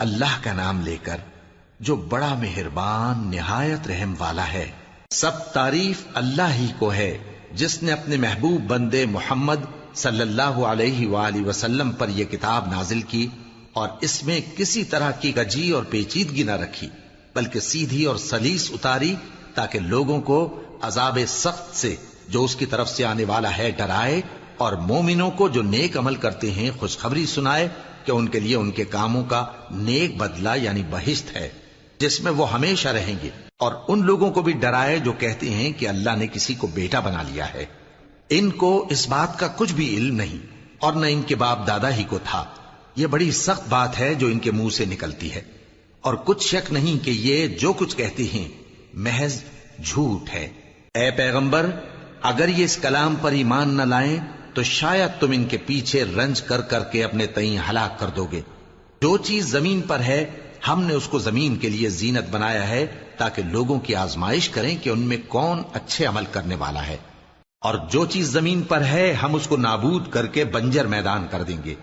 اللہ کا نام لے کر جو بڑا مہربان نہایت رحم والا ہے۔ سب تعریف اللہ ہی کو ہے جس نے اپنے محبوب بندے محمد صلی اللہ علیہ وآلہ وسلم پر یہ کتاب نازل کی اور اس میں کسی طرح کی کجی اور پیچیدگی نہ رکھی، بلکہ سیدھی اور سلیس اتاری تاکہ لوگوں کو عذاب سخت سے جو اس کی طرف سے آنے والا ہے ڈرائے، اور مومنوں کو جو نیک عمل کرتے ہیں خوشخبری سنائے کہ ان کے لیے ان کے کاموں کا نیک بدلہ یعنی بہشت ہے جس میں وہ ہمیشہ رہیں گے، اور ان لوگوں کو بھی ڈرائے جو کہتے ہیں کہ اللہ نے کسی کو بیٹا بنا لیا ہے۔ ان کو اس بات کا کچھ بھی علم نہیں اور نہ ان کے باپ دادا ہی کو تھا۔ یہ بڑی سخت بات ہے جو ان کے منہ سے نکلتی ہے، اور کچھ شک نہیں کہ یہ جو کچھ کہتے ہیں محض جھوٹ ہے۔ اے پیغمبر، اگر یہ اس کلام پر ایمان نہ لائیں تو شاید تم ان کے پیچھے رنج کر کر کے اپنے تئیں ہلاک کر دو گے۔ جو چیز زمین پر ہے ہم نے اس کو زمین کے لیے زینت بنایا ہے تاکہ لوگوں کی آزمائش کریں کہ ان میں کون اچھے عمل کرنے والا ہے، اور جو چیز زمین پر ہے ہم اس کو نابود کر کے بنجر میدان کر دیں گے۔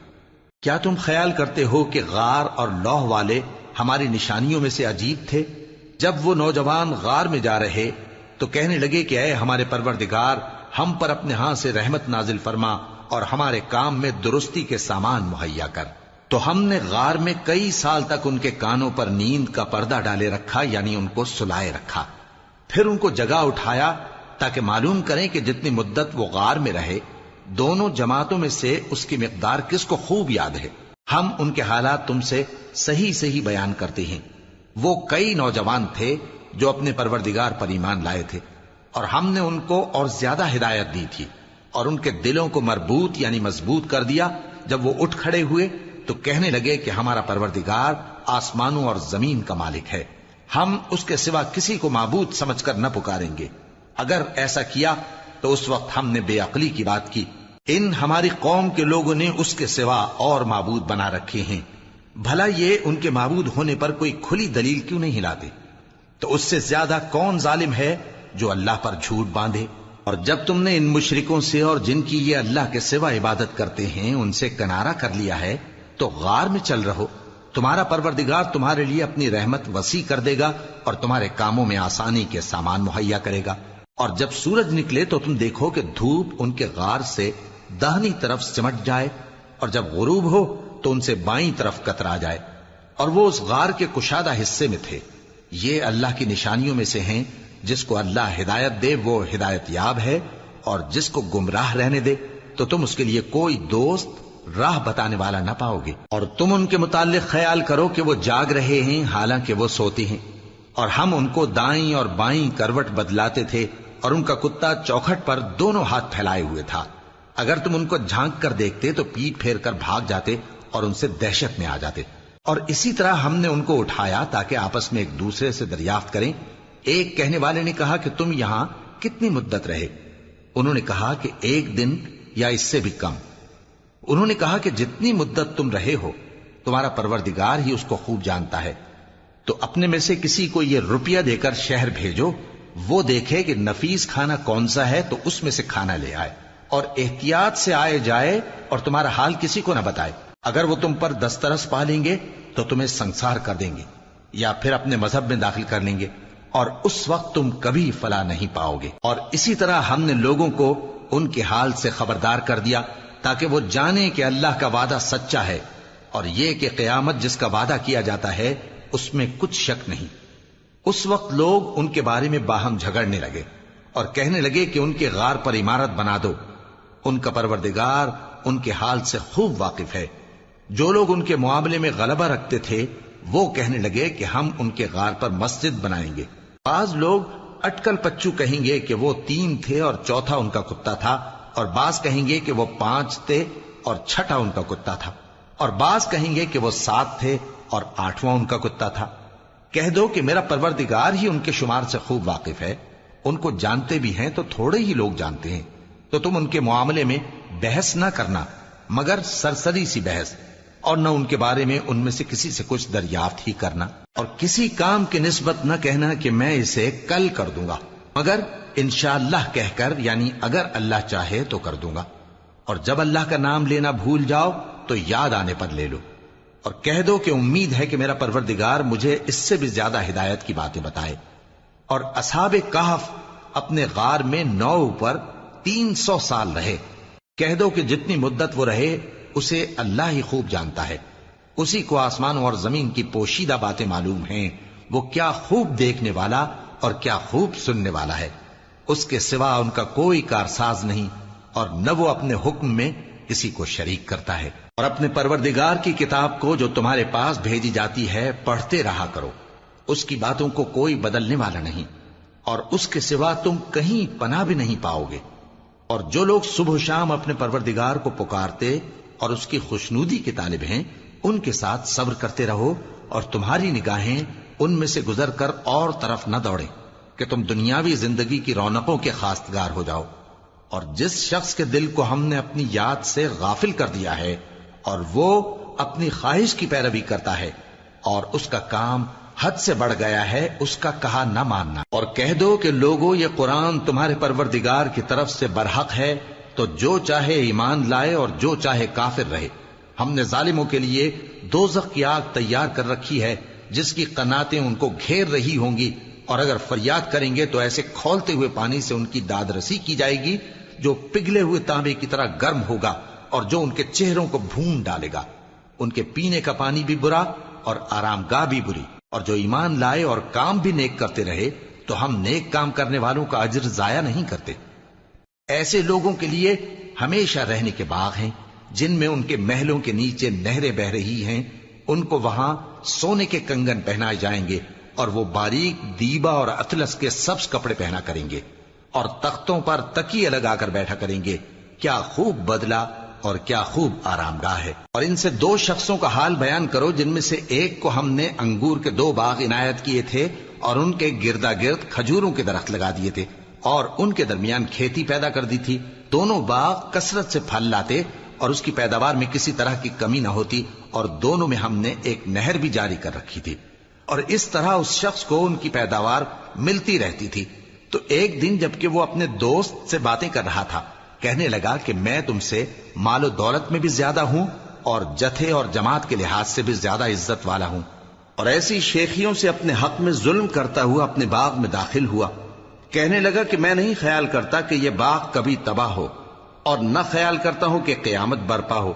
کیا تم خیال کرتے ہو کہ غار اور لوح والے ہماری نشانیوں میں سے عجیب تھے؟ جب وہ نوجوان غار میں جا رہے تو کہنے لگے کہ اے ہمارے پروردگار، ہم پر اپنے ہاں سے رحمت نازل فرما اور ہمارے کام میں درستی کے سامان مہیا کر۔ تو ہم نے غار میں کئی سال تک ان کے کانوں پر نیند کا پردہ ڈالے رکھا، یعنی ان کو سلائے رکھا، پھر ان کو جگہ اٹھایا تاکہ معلوم کریں کہ جتنی مدت وہ غار میں رہے دونوں جماعتوں میں سے اس کی مقدار کس کو خوب یاد ہے۔ ہم ان کے حالات تم سے صحیح صحیح بیان کرتے ہیں۔ وہ کئی نوجوان تھے جو اپنے پروردگار پر ایمان لائے تھے، اور ہم نے ان کو اور زیادہ ہدایت دی تھی، اور ان کے دلوں کو مربوط یعنی مضبوط کر دیا۔ جب وہ اٹھ کھڑے ہوئے تو کہنے لگے کہ ہمارا پروردگار آسمانوں اور زمین کا مالک ہے، ہم اس کے سوا کسی کو معبود سمجھ کر نہ پکاریں گے۔ اگر ایسا کیا تو اس وقت ہم نے بے عقلی کی بات کی۔ ان ہماری قوم کے لوگوں نے اس کے سوا اور معبود بنا رکھے ہیں، بھلا یہ ان کے معبود ہونے پر کوئی کھلی دلیل کیوں نہیں لاتے؟ تو اس سے زیادہ کون ظالم ہے جو اللہ پر جھوٹ باندھے؟ اور جب تم نے ان مشرکوں سے اور جن کی یہ اللہ کے سوا عبادت کرتے ہیں ان سے کنارہ کر لیا ہے تو غار میں چل رہو، تمہارا پروردگار تمہارے لیے اپنی رحمت وسیع کر دے گا اور تمہارے کاموں میں آسانی کے سامان مہیا کرے گا۔ اور جب سورج نکلے تو تم دیکھو کہ دھوپ ان کے غار سے داہنی طرف سمٹ جائے، اور جب غروب ہو تو ان سے بائیں طرف کترا جائے، اور وہ اس غار کے کشادہ حصے میں تھے۔ یہ اللہ کی نشانیوں میں سے ہیں، جس کو اللہ ہدایت دے وہ ہدایت یاب ہے، اور جس کو گمراہ رہنے دے تو تم اس کے لیے کوئی دوست راہ بتانے والا نہ پاؤ گے۔ اور تم ان کے متعلق خیال کرو کہ وہ جاگ رہے ہیں حالانکہ وہ سوتے ہیں، اور ہم ان کو دائیں اور بائیں کروٹ بدلاتے تھے، اور ان کا کتا چوکھٹ پر دونوں ہاتھ پھیلائے ہوئے تھا۔ اگر تم ان کو جھانک کر دیکھتے تو پیٹ پھیر کر بھاگ جاتے اور ان سے دہشت میں آ جاتے۔ اور اسی طرح ہم نے ان کو اٹھایا تاکہ آپس میں ایک دوسرے سے دریافت کریں۔ ایک کہنے والے نے کہا کہ تم یہاں کتنی مدت رہے؟ انہوں نے کہا کہ 1 دن یا اس سے بھی کم۔ انہوں نے کہا کہ جتنی مدت تم رہے ہو تمہارا پروردگار ہی اس کو خوب جانتا ہے، تو اپنے میں سے کسی کو یہ روپیہ دے کر شہر بھیجو، وہ دیکھے کہ نفیس کھانا کون سا ہے تو اس میں سے کھانا لے آئے، اور احتیاط سے آئے جائے اور تمہارا حال کسی کو نہ بتائے۔ اگر وہ تم پر دسترس پا لیں گے تو تمہیں سنسار کر دیں گے یا پھر اپنے مذہب میں داخل کر لیں گے، اور اس وقت تم کبھی فلاح نہیں پاؤ گے۔ اور اسی طرح ہم نے لوگوں کو ان کے حال سے خبردار کر دیا تاکہ وہ جانیں کہ اللہ کا وعدہ سچا ہے، اور یہ کہ قیامت جس کا وعدہ کیا جاتا ہے اس میں کچھ شک نہیں۔ اس وقت لوگ ان کے بارے میں باہم جھگڑنے لگے اور کہنے لگے کہ ان کے غار پر عمارت بنا دو۔ ان کا پروردگار ان کے حال سے خوب واقف ہے۔ جو لوگ ان کے معاملے میں غلبہ رکھتے تھے وہ کہنے لگے کہ ہم ان کے غار پر مسجد بنائیں گے۔ بعض لوگ اٹکل پچو کہیں گے کہ وہ 3 تھے اور چوتھا ان کا کتا تھا، اور بعض کہیں گے کہ وہ 5 تھے اور چھٹا ان کا کتا تھا، اور بعض کہیں گے کہ وہ 7 تھے اور 8واں ان کا کتا تھا۔ کہہ دو کہ میرا پروردگار ہی ان کے شمار سے خوب واقف ہے، ان کو جانتے بھی ہیں تو تھوڑے ہی لوگ جانتے ہیں۔ تو تم ان کے معاملے میں بحث نہ کرنا مگر سرسری سی بحث، اور نہ ان کے بارے میں ان میں سے کسی سے کچھ دریافت ہی کرنا، اور کسی کام کی نسبت نہ کہنا کہ میں اسے کل کر دوں گا، مگر انشاءاللہ کہہ کر یعنی اگر اللہ چاہے تو کر دوں گا، اور جب اللہ کا نام لینا بھول جاؤ تو یاد آنے پر لے لو۔ اور کہہ دو کہ امید ہے کہ میرا پروردگار مجھے اس سے بھی زیادہ ہدایت کی باتیں بتائے۔ اور اصحاب کہف اپنے غار میں 9 پر 300 سال رہے۔ کہہ دو کہ جتنی مدت وہ رہے اسے اللہ ہی خوب جانتا ہے، اسی کو آسمانوں اور زمین کی پوشیدہ باتیں معلوم ہیں، وہ کیا خوب دیکھنے والا اور کیا خوب سننے والا ہے۔ اس کے سوا ان کا کوئی کارساز نہیں، اور نہ وہ اپنے حکم میں کسی کو شریک کرتا ہے۔ اور اپنے پروردگار کی کتاب کو جو تمہارے پاس بھیجی جاتی ہے پڑھتے رہا کرو، اس کی باتوں کو کوئی بدلنے والا نہیں، اور اس کے سوا تم کہیں پناہ بھی نہیں پاؤ گے۔ اور جو لوگ صبح و شام اپنے پروردگار کو پکارتے اور اس کی خوشنودی کے طالب ہیں، ان کے ساتھ صبر کرتے رہو، اور تمہاری نگاہیں ان میں سے گزر کر اور طرف نہ دوڑے کہ تم دنیاوی زندگی کی رونقوں کے خواستگار ہو جاؤ۔ اور جس شخص کے دل کو ہم نے اپنی یاد سے غافل کر دیا ہے اور وہ اپنی خواہش کی پیروی کرتا ہے اور اس کا کام حد سے بڑھ گیا ہے، اس کا کہا نہ ماننا۔ اور کہہ دو کہ لوگوں، یہ قرآن تمہارے پروردگار کی طرف سے برحق ہے، تو جو چاہے ایمان لائے اور جو چاہے کافر رہے۔ ہم نے ظالموں کے لیے دوزخ کی آگ تیار کر رکھی ہے جس کی قناتیں ان کو گھیر رہی ہوں گی، اور اگر فریاد کریں گے تو ایسے کھولتے ہوئے پانی سے ان کی داد رسی کی جائے گی جو پگھلے ہوئے تانبے کی طرح گرم ہوگا، اور جو ان کے چہروں کو بھون ڈالے گا۔ ان کے پینے کا پانی بھی برا اور آرام گاہ بھی بری۔ اور جو ایمان لائے اور کام بھی نیک کرتے رہے تو ہم نیک کام کرنے والوں کا اجر ضائع نہیں کرتے۔ ایسے لوگوں کے لیے ہمیشہ رہنے کے باغ ہیں جن میں ان کے محلوں کے نیچے نہریں بہ رہی ہیں، ان کو وہاں سونے کے کنگن پہنائے جائیں گے، اور وہ باریک دیبا اور اطلس کے سبز کپڑے پہنا کریں گے، اور تختوں پر تکیے لگا کر بیٹھا کریں گے۔ کیا خوب بدلہ اور کیا خوب آرام گاہ ہے۔ اور ان سے 2 شخصوں کا حال بیان کرو جن میں سے ایک کو ہم نے انگور کے 2 باغ عنایت کیے تھے اور ان کے گردا گرد کھجوروں کے درخت لگا دیے تھے، اور ان کے درمیان کھیتی پیدا کر دی تھی۔ دونوں باغ کثرت سے پھل لاتے اور اس کی پیداوار میں کسی طرح کی کمی نہ ہوتی، اور دونوں میں ہم نے ایک نہر بھی جاری کر رکھی تھی، اور اس طرح اس شخص کو ان کی پیداوار ملتی رہتی تھی۔ تو ایک دن جبکہ وہ اپنے دوست سے باتیں کر رہا تھا، کہنے لگا کہ میں تم سے مال و دولت میں بھی زیادہ ہوں اور جتھے اور جماعت کے لحاظ سے بھی زیادہ عزت والا ہوں، اور ایسی شیخیوں سے اپنے حق میں ظلم کرتا ہوا اپنے باغ میں داخل ہوا۔ کہنے لگا کہ میں نہیں خیال کرتا کہ یہ باغ کبھی تباہ ہو، اور نہ خیال کرتا ہوں کہ قیامت برپا ہو،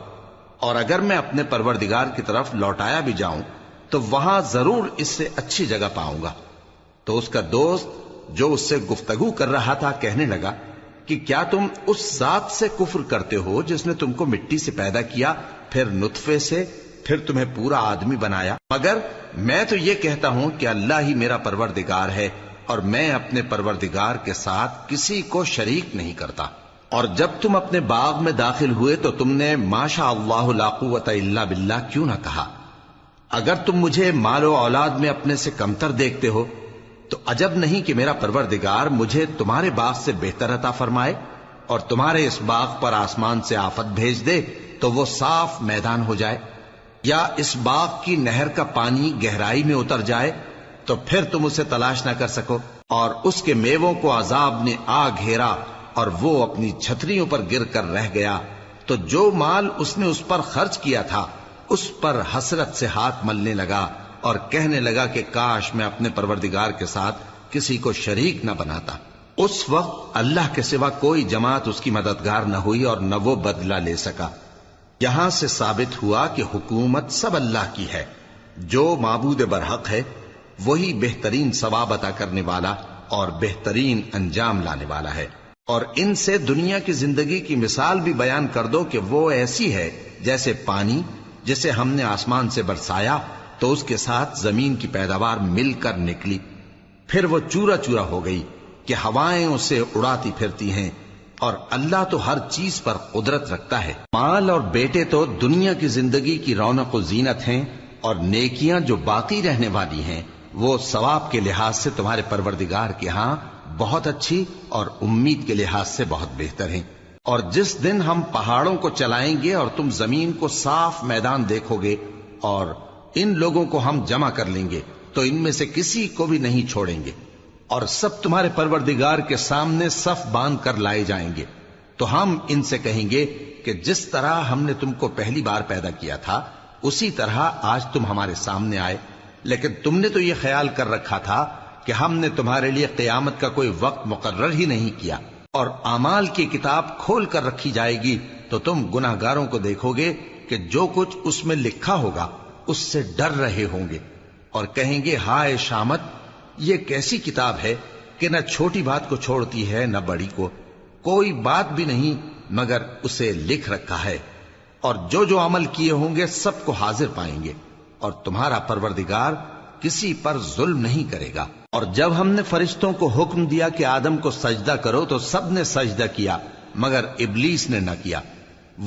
اور اگر میں اپنے پروردگار کی طرف لوٹایا بھی جاؤں تو وہاں ضرور اس سے اچھی جگہ پاؤں گا۔ تو اس کا دوست جو اس سے گفتگو کر رہا تھا کہنے لگا کہ کیا تم اس ذات سے کفر کرتے ہو جس نے تم کو مٹی سے پیدا کیا، پھر نطفے سے، پھر تمہیں پورا آدمی بنایا؟ مگر میں تو یہ کہتا ہوں کہ اللہ ہی میرا پروردگار ہے، اور میں اپنے پروردگار کے ساتھ کسی کو شریک نہیں کرتا۔ اور جب تم اپنے باغ میں داخل ہوئے تو تم نے ما شاء اللہ لا قوت الا باللہ کیوں نہ کہا؟ اگر تم مجھے مال و اولاد میں اپنے سے کمتر دیکھتے ہو تو عجب نہیں کہ میرا پروردگار مجھے تمہارے باغ سے بہتر عطا فرمائے، اور تمہارے اس باغ پر آسمان سے آفت بھیج دے تو وہ صاف میدان ہو جائے، یا اس باغ کی نہر کا پانی گہرائی میں اتر جائے تو پھر تم اسے تلاش نہ کر سکو، اور اس کے میووں کو عذاب نے آ گھیرا اور وہ اپنی چھتریوں پر گر کر رہ گیا، تو جو مال اس نے اس پر خرچ کیا تھا اس پر حسرت سے ہاتھ ملنے لگا اور کہنے لگا کہ کاش میں اپنے پروردگار کے ساتھ کسی کو شریک نہ بناتا۔ اس وقت اللہ کے سوا کوئی جماعت اس کی مددگار نہ ہوئی اور نہ وہ بدلہ لے سکا۔ یہاں سے ثابت ہوا کہ حکومت سب اللہ کی ہے، جو معبود برحق ہے وہی بہترین ثواب عطا کرنے والا اور بہترین انجام لانے والا ہے۔ اور ان سے دنیا کی زندگی کی مثال بھی بیان کر دو کہ وہ ایسی ہے جیسے پانی جسے ہم نے آسمان سے برسایا تو اس کے ساتھ زمین کی پیداوار مل کر نکلی، پھر وہ چورا چورا ہو گئی کہ ہوائیں اسے اڑاتی پھرتی ہیں، اور اللہ تو ہر چیز پر قدرت رکھتا ہے۔ مال اور بیٹے تو دنیا کی زندگی کی رونق و زینت ہیں، اور نیکیاں جو باقی رہنے والی ہیں وہ ثواب کے لحاظ سے تمہارے پروردگار کے ہاں بہت اچھی اور امید کے لحاظ سے بہت بہتر ہیں۔ اور جس دن ہم پہاڑوں کو چلائیں گے اور تم زمین کو صاف میدان دیکھو گے، اور ان لوگوں کو ہم جمع کر لیں گے تو ان میں سے کسی کو بھی نہیں چھوڑیں گے، اور سب تمہارے پروردگار کے سامنے صف باندھ کر لائے جائیں گے، تو ہم ان سے کہیں گے کہ جس طرح ہم نے تم کو پہلی بار پیدا کیا تھا اسی طرح آج تم ہمارے سامنے آئے، لیکن تم نے تو یہ خیال کر رکھا تھا کہ ہم نے تمہارے لیے قیامت کا کوئی وقت مقرر ہی نہیں کیا، اور اعمال کی کتاب کھول کر رکھی جائے گی تو تم گناہگاروں کو دیکھو گے کہ جو کچھ اس میں لکھا ہوگا اس سے ڈر رہے ہوں گے، اور کہیں گے ہائے شامت، یہ کیسی کتاب ہے کہ نہ چھوٹی بات کو چھوڑتی ہے نہ بڑی کو، کوئی بات بھی نہیں مگر اسے لکھ رکھا ہے، اور جو عمل کیے ہوں گے سب کو حاضر پائیں گے، اور تمہارا پروردگار کسی پر ظلم نہیں کرے گا۔ اور جب ہم نے فرشتوں کو حکم دیا کہ آدم کو سجدہ کرو تو سب نے سجدہ کیا مگر ابلیس نے نہ کیا،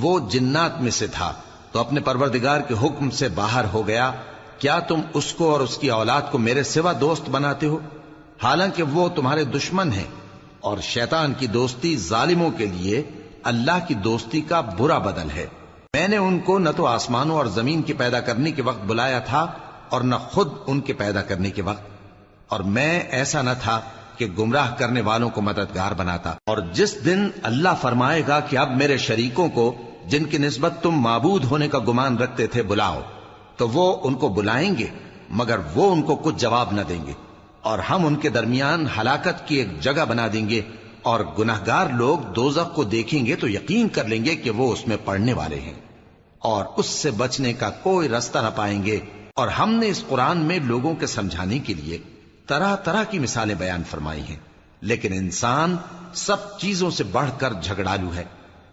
وہ جنات میں سے تھا تو اپنے پروردگار کے حکم سے باہر ہو گیا۔ کیا تم اس کو اور اس کی اولاد کو میرے سوا دوست بناتے ہو، حالانکہ وہ تمہارے دشمن ہیں، اور شیطان کی دوستی ظالموں کے لیے اللہ کی دوستی کا برا بدل ہے۔ میں نے ان کو نہ تو آسمانوں اور زمین کے پیدا کرنے کے وقت بلایا تھا اور نہ خود ان کے پیدا کرنے کے وقت، اور میں ایسا نہ تھا کہ گمراہ کرنے والوں کو مددگار بناتا۔ اور جس دن اللہ فرمائے گا کہ اب میرے شریکوں کو جن کی نسبت تم معبود ہونے کا گمان رکھتے تھے بلاؤ، تو وہ ان کو بلائیں گے مگر وہ ان کو کچھ جواب نہ دیں گے، اور ہم ان کے درمیان ہلاکت کی ایک جگہ بنا دیں گے، اور گناہگار لوگ دوزخ کو دیکھیں گے تو یقین کر لیں گے کہ وہ اس میں پڑنے والے ہیں، اور اس سے بچنے کا کوئی راستہ نہ پائیں گے۔ اور ہم نے اس قرآن میں لوگوں کے سمجھانے کے لیے طرح طرح کی مثالیں بیان فرمائی ہیں، لیکن انسان سب چیزوں سے بڑھ کر جھگڑالو ہے،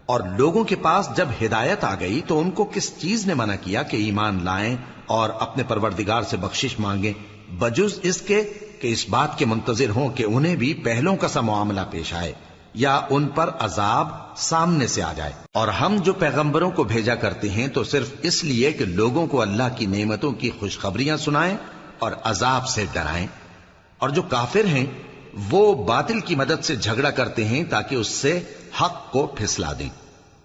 اور لوگوں کے پاس جب ہدایت آ گئی تو ان کو کس چیز نے منع کیا کہ ایمان لائیں اور اپنے پروردگار سے بخشش مانگیں، بجز اس کے کہ اس بات کے منتظر ہوں کہ انہیں بھی پہلوں کا سا معاملہ پیش آئے یا ان پر عذاب سامنے سے آ جائے۔ اور ہم جو پیغمبروں کو بھیجا کرتے ہیں تو صرف اس لیے کہ لوگوں کو اللہ کی نعمتوں کی خوشخبریاں سنائیں اور عذاب سے ڈرائیں، اور جو کافر ہیں وہ باطل کی مدد سے جھگڑا کرتے ہیں تاکہ اس سے حق کو پھسلا دیں،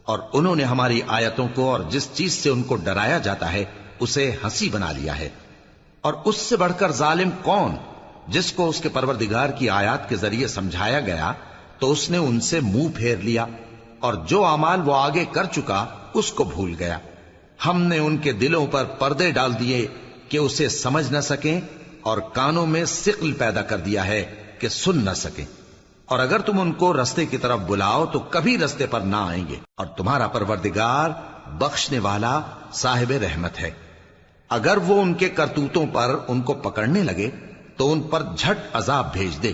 اور انہوں نے ہماری آیتوں کو اور جس چیز سے ان کو ڈرایا جاتا ہے اسے ہنسی بنا لیا ہے۔ اور اس سے بڑھ کر ظالم کون، جس کو اس کے پروردگار کی آیات کے ذریعے سمجھایا گیا تو اس نے ان سے منہ پھیر لیا، اور جو اعمال وہ آگے کر چکا اس کو بھول گیا۔ ہم نے ان کے دلوں پر پردے ڈال دیے کہ اسے سمجھ نہ سکیں، اور کانوں میں ثقل پیدا کر دیا ہے کہ سن نہ سکیں، اور اگر تم ان کو رستے کی طرف بلاؤ تو کبھی رستے پر نہ آئیں گے، اور تمہارا پروردگار بخشنے والا صاحب رحمت ہے۔ اگر وہ ان کے کرتوتوں پر ان کو پکڑنے لگے تو ان پر جھٹ عذاب بھیج دے،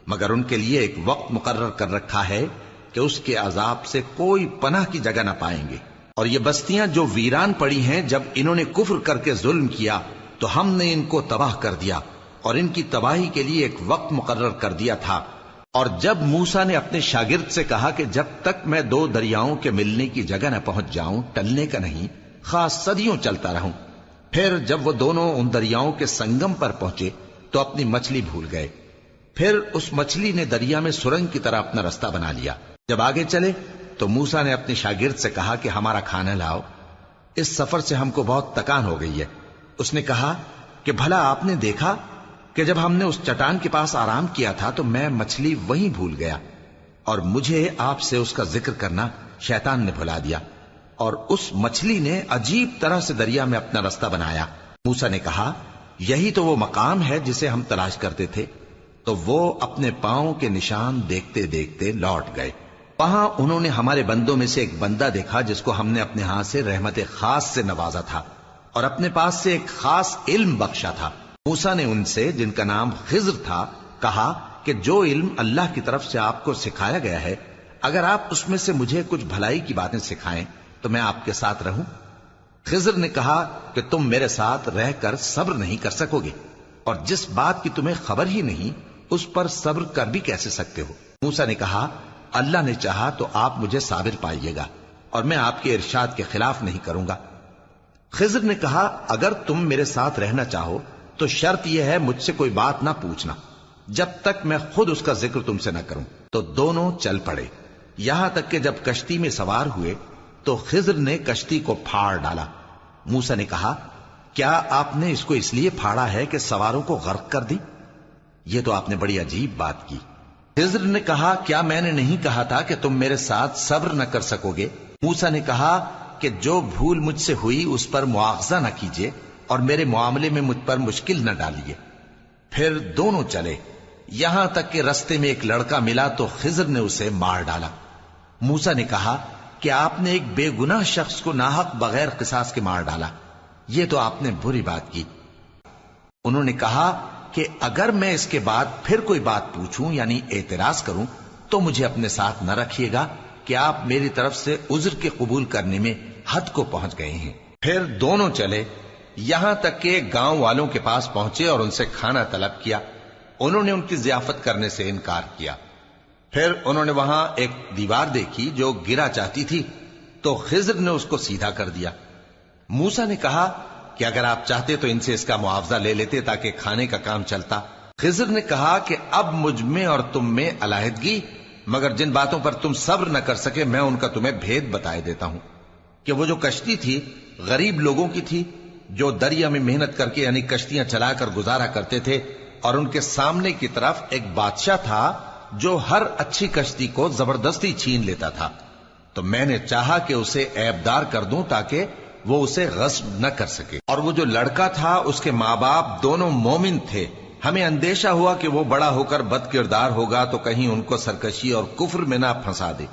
مگر ان کے لیے ایک وقت مقرر کر رکھا ہے کہ اس کے عذاب سے کوئی پناہ کی جگہ نہ پائیں گے۔ اور یہ بستیاں جو ویران پڑی ہیں، جب انہوں نے کفر کر کے ظلم کیا تو ہم نے ان کو تباہ کر دیا، اور ان کی تباہی کے لیے ایک وقت مقرر کر دیا تھا۔ اور جب موسیٰ نے اپنے شاگرد سے کہا کہ جب تک میں دو دریاؤں کے ملنے کی جگہ نہ پہنچ جاؤں ٹلنے کا نہیں، خاص صدیوں چلتا رہوں، پھر جب وہ دونوں ان دریاؤں کے سنگم پر پہنچے تو اپنی مچھلی بھول گئے، پھر اس مچھلی نے دریا میں سرنگ کی طرح اپنا رستہ بنا لیا۔ جب آگے چلے تو موسیٰ نے اپنے شاگرد سے کہا کہ ہمارا کھانا لاؤ، اس سفر سے ہم کو بہت تکان ہو گئی ہے۔ اس نے کہا کہ بھلا آپ نے دیکھا کہ جب ہم نے اس چٹان کے پاس آرام کیا تھا تو میں مچھلی وہیں بھول گیا، اور مجھے آپ سے اس کا ذکر کرنا شیطان نے بھلا دیا، اور اس مچھلی نے عجیب طرح سے دریا میں اپنا رستہ بنایا۔ موسیٰ نے کہا یہی تو وہ مقام ہے جسے ہم تلاش کرتے تھے، تو وہ اپنے پاؤں کے نشان دیکھتے دیکھتے لوٹ گئے۔ وہاں انہوں نے ہمارے بندوں میں سے ایک بندہ دیکھا جس کو ہم نے اپنے ہاتھ سے رحمت خاص سے نوازا تھا اور اپنے پاس سے ایک خاص علم بخشا تھا۔ موسیٰ نے ان سے، جن کا نام خضر تھا، کہا کہ جو علم اللہ کی طرف سے آپ کو سکھایا گیا ہے، اگر آپ اس میں سے مجھے کچھ بھلائی کی باتیں سکھائیں تو میں آپ کے ساتھ رہوں۔ خضر نے کہا کہ تم میرے ساتھ رہ کر صبر نہیں کر سکو گے، اور جس بات کی تمہیں خبر ہی نہیں اس پر صبر کر بھی کیسے سکتے ہو؟ موسیٰ نے کہا اللہ نے چاہا تو آپ مجھے صابر پائیے گا، اور میں آپ کے ارشاد کے خلاف نہیں کروں گا۔ خضر نے کہا اگر تم میرے ساتھ رہنا چاہو تو شرط یہ ہے مجھ سے کوئی بات نہ پوچھنا جب تک میں خود اس کا ذکر تم سے نہ کروں۔ تو دونوں چل پڑے، یہاں تک کہ جب کشتی میں سوار ہوئے تو خضر نے کشتی کو پھاڑ ڈالا۔ موسیٰ نے کہا کیا آپ نے اس کو اس لیے پھاڑا ہے کہ سواروں کو غرق کر دی؟ یہ تو آپ نے بڑی عجیب بات کی۔ خضر نے کہا کیا میں نے نہیں کہا تھا کہ تم میرے ساتھ صبر نہ کر سکو گے؟ موسیٰ نے کہا کہ جو بھول مجھ سے ہوئی اس پر مواخذہ نہ کیجیے اور میرے معاملے میں مجھ پر مشکل نہ ڈالیے۔ پھر دونوں چلے، یہاں تک کہ رستے میں ایک لڑکا ملا تو خضر نے اسے مار ڈالا۔ موسیٰ نے کہا کہ آپ نے ایک بے گناہ شخص کو ناحق بغیر قصاص کے مار ڈالا، یہ تو آپ نے بری بات کی۔ انہوں نے کہا کہ اگر میں اس کے بعد پھر کوئی بات پوچھوں یعنی اعتراض کروں تو مجھے اپنے ساتھ نہ رکھیے گا کہ آپ میری طرف سے عذر کے قبول کرنے میں حد کو پہنچ گئے ہیں۔ پھر دونوں چلے، یہاں تک کہ گاؤں والوں کے پاس پہنچے اور ان سے کھانا طلب کیا۔ انہوں نے ان کی ضیافت کرنے سے انکار کیا۔ پھر انہوں نے وہاں ایک دیوار دیکھی جو گرا چاہتی تھی تو خضر نے اس کو سیدھا کر دیا۔ موسیٰ نے کہا کہ اگر آپ چاہتے تو ان سے اس کا معاوضہ لے لیتے تاکہ کھانے کا کام چلتا۔ خضر نے کہا کہ اب مجھ میں اور تم میں علیحدگی، مگر جن باتوں پر تم صبر نہ کر سکے میں ان کا تمہیں بھید بتائے دیتا ہوں کہ وہ جو کشتی تھی غریب لوگوں کی تھی جو دریا میں محنت کر کے یعنی کشتیاں چلا کر گزارا کرتے تھے، اور ان کے سامنے کی طرف ایک بادشاہ تھا جو ہر اچھی کشتی کو زبردستی چھین لیتا تھا، تو میں نے چاہا کہ اسے عیبدار کر دوں تاکہ وہ اسے غصب نہ کر سکے۔ اور وہ جو لڑکا تھا اس کے ماں باپ دونوں مومن تھے، ہمیں اندیشہ ہوا کہ وہ بڑا ہو کر بد کردار ہوگا تو کہیں ان کو سرکشی اور کفر میں نہ پھنسا دے،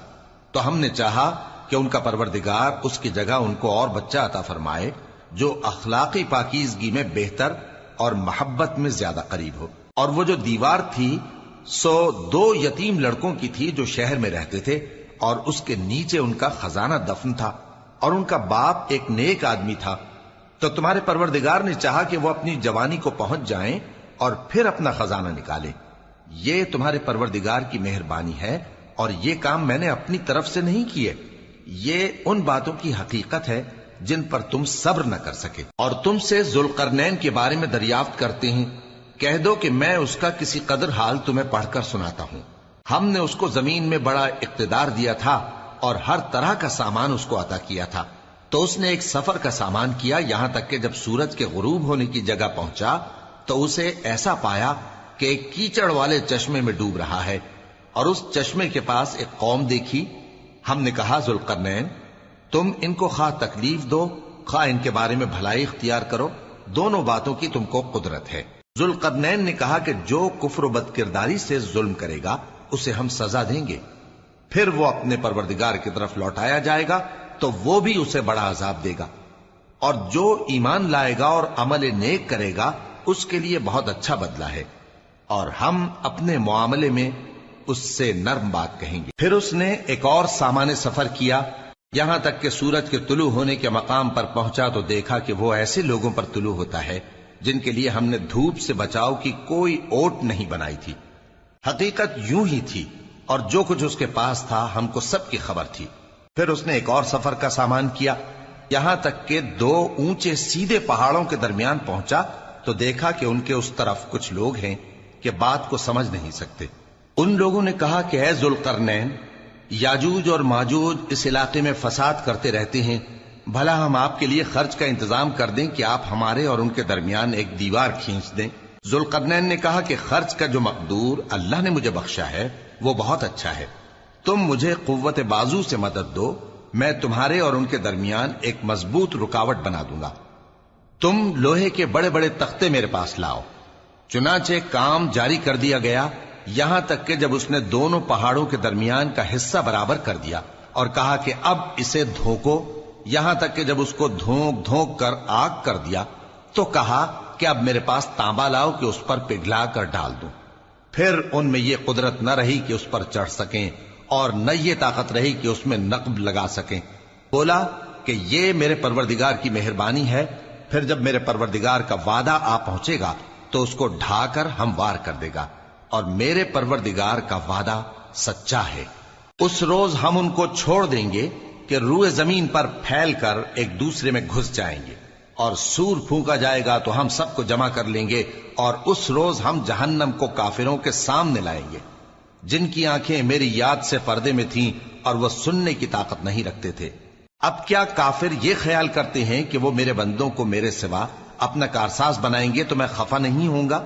تو ہم نے چاہا کہ ان کا پروردگار اس کی جگہ ان کو اور بچہ عطا فرمائے جو اخلاقی پاکیزگی میں بہتر اور محبت میں زیادہ قریب ہو۔ اور وہ جو دیوار تھی سو 2 یتیم لڑکوں کی تھی جو شہر میں رہتے تھے، اور اس کے نیچے ان کا خزانہ دفن تھا، اور ان کا باپ ایک نیک آدمی تھا۔ تو تمہارے پروردگار نے چاہا کہ وہ اپنی جوانی کو پہنچ جائیں اور پھر اپنا خزانہ نکالے۔ یہ تمہارے پروردگار کی مہربانی ہے، اور یہ کام میں نے اپنی طرف سے نہیں کیے، یہ ان باتوں کی حقیقت ہے جن پر تم صبر نہ کر سکے۔ اور تم سے ذوالقرنین کے بارے میں دریافت کرتے ہیں، کہہ دو کہ میں اس کا کسی قدر حال تمہیں پڑھ کر سناتا ہوں۔ ہم نے اس کو زمین میں بڑا اقتدار دیا تھا اور ہر طرح کا سامان اس کو عطا کیا تھا، تو اس نے ایک سفر کا سامان کیا، یہاں تک کہ جب سورج کے غروب ہونے کی جگہ پہنچا تو اسے ایسا پایا کہ ایک کیچڑ والے چشمے میں ڈوب رہا ہے، اور اس چشمے کے پاس ایک قوم دیکھی۔ ہم نے کہا ذوالقرنین تم ان کو خواہ تکلیف دو خواہ ان کے بارے میں بھلائی اختیار کرو، دونوں باتوں کی تم کو قدرت ہے۔ ذوالقرنین نے کہا کہ جو کفر و بد کرداری سے ظلم کرے گا اسے ہم سزا دیں گے، پھر وہ اپنے پروردگار کی طرف لوٹایا جائے گا تو وہ بھی اسے بڑا عذاب دے گا، اور جو ایمان لائے گا اور عمل نیک کرے گا اس کے لیے بہت اچھا بدلہ ہے، اور ہم اپنے معاملے میں اس سے نرم بات کہیں گے۔ پھر اس نے ایک اور سامان سفر کیا، یہاں تک کہ سورج کے طلوع ہونے کے مقام پر پہنچا تو دیکھا کہ وہ ایسے لوگوں پر طلوع ہوتا ہے جن کے لیے ہم نے دھوپ سے بچاؤ کی کوئی اوٹ نہیں بنائی تھی۔ حقیقت یوں ہی تھی، اور جو کچھ اس کے پاس تھا ہم کو سب کی خبر تھی۔ پھر اس نے ایک اور سفر کا سامان کیا، یہاں تک کہ 2 اونچے سیدھے پہاڑوں کے درمیان پہنچا تو دیکھا کہ ان کے اس طرف کچھ لوگ ہیں کہ بات کو سمجھ نہیں سکتے۔ ان لوگوں نے کہا کہ اے ذوالقرنین، یاجوج اور ماجوج اس علاقے میں فساد کرتے رہتے ہیں، بھلا ہم آپ کے لیے خرچ کا انتظام کر دیں کہ آپ ہمارے اور ان کے درمیان ایک دیوار کھینچ دیں۔ ذوالقرنین نے کہا کہ خرچ کا جو مقدور اللہ نے مجھے بخشا ہے وہ بہت اچھا ہے، تم مجھے قوت بازو سے مدد دو، میں تمہارے اور ان کے درمیان ایک مضبوط رکاوٹ بنا دوں گا۔ تم لوہے کے بڑے بڑے تختے میرے پاس لاؤ۔ چنانچہ کام جاری کر دیا گیا، یہاں تک کہ جب اس نے دونوں پہاڑوں کے درمیان کا حصہ برابر کر دیا اور کہا کہ اب اسے دھوکو، یہاں تک کہ جب اس کو دھونک دھونک کر آگ کر دیا تو کہا کہ اب میرے پاس تانبا لاؤ کہ اس پر پگھلا کر ڈال دوں۔ پھر ان میں یہ قدرت نہ رہی کہ اس پر چڑھ سکیں، اور نہ یہ طاقت رہی کہ اس میں نقب لگا سکیں۔ بولا کہ یہ میرے پروردگار کی مہربانی ہے، پھر جب میرے پروردگار کا وعدہ آ پہنچے گا تو اس کو ڈھا کر ہموار کر دے گا، اور میرے پروردگار کا وعدہ سچا ہے۔ اس روز ہم ان کو چھوڑ دیں گے کہ روئے زمین پر پھیل کر ایک دوسرے میں گھس جائیں گے، اور سور پھونکا جائے گا تو ہم سب کو جمع کر لیں گے، اور اس روز ہم جہنم کو کافروں کے سامنے لائیں گے جن کی آنکھیں میری یاد سے پردے میں تھیں اور وہ سننے کی طاقت نہیں رکھتے تھے۔ اب کیا کافر یہ خیال کرتے ہیں کہ وہ میرے بندوں کو میرے سوا اپنا کارساز بنائیں گے تو میں خفا نہیں ہوں گا؟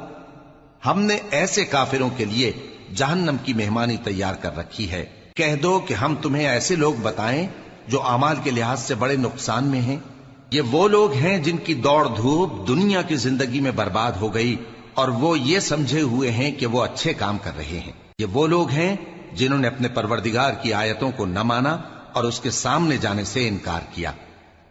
ہم نے ایسے کافروں کے لیے جہنم کی مہمانی تیار کر رکھی ہے۔ کہہ دو کہ ہم تمہیں ایسے لوگ بتائیں جو اعمال کے لحاظ سے بڑے نقصان میں ہیں؟ یہ وہ لوگ ہیں جن کی دوڑ دھوپ دنیا کی زندگی میں برباد ہو گئی اور وہ یہ سمجھے ہوئے ہیں کہ وہ اچھے کام کر رہے ہیں۔ یہ وہ لوگ ہیں جنہوں نے اپنے پروردگار کی آیتوں کو نہ مانا اور اس کے سامنے جانے سے انکار کیا،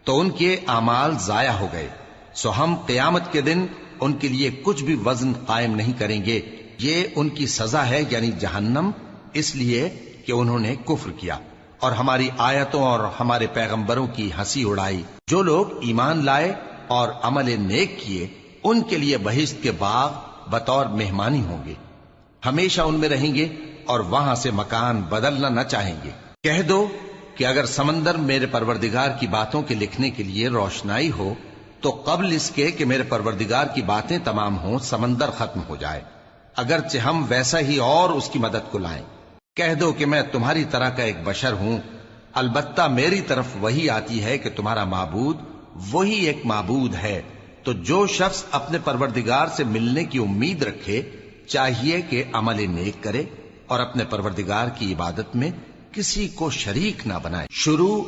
تو ان کے اعمال ضائع ہو گئے۔ سو ہم قیامت کے دن ان کے لیے کچھ بھی وزن قائم نہیں کریں گے۔ یہ ان کی سزا ہے، یعنی جہنم، اس لیے کہ انہوں نے کفر کیا اور ہماری آیتوں اور ہمارے پیغمبروں کی ہنسی اڑائی۔ جو لوگ ایمان لائے اور عمل نیک کیے ان کے لیے بہشت کے باغ بطور مہمانی ہوں گے، ہمیشہ ان میں رہیں گے اور وہاں سے مکان بدلنا نہ چاہیں گے۔ کہہ دو کہ اگر سمندر میرے پروردگار کی باتوں کے لکھنے کے لیے روشنائی ہو تو قبل اس کے کہ میرے پروردگار کی باتیں تمام ہوں سمندر ختم ہو جائے، اگرچہ ہم ویسا ہی اور اس کی مدد کو لائیں۔ کہہ دو کہ میں تمہاری طرح کا ایک بشر ہوں، البتہ میری طرف وہی آتی ہے کہ تمہارا معبود وہی ایک معبود ہے۔ تو جو شخص اپنے پروردگار سے ملنے کی امید رکھے چاہیے کہ عمل نیک کرے اور اپنے پروردگار کی عبادت میں کسی کو شریک نہ بنائے۔ شروع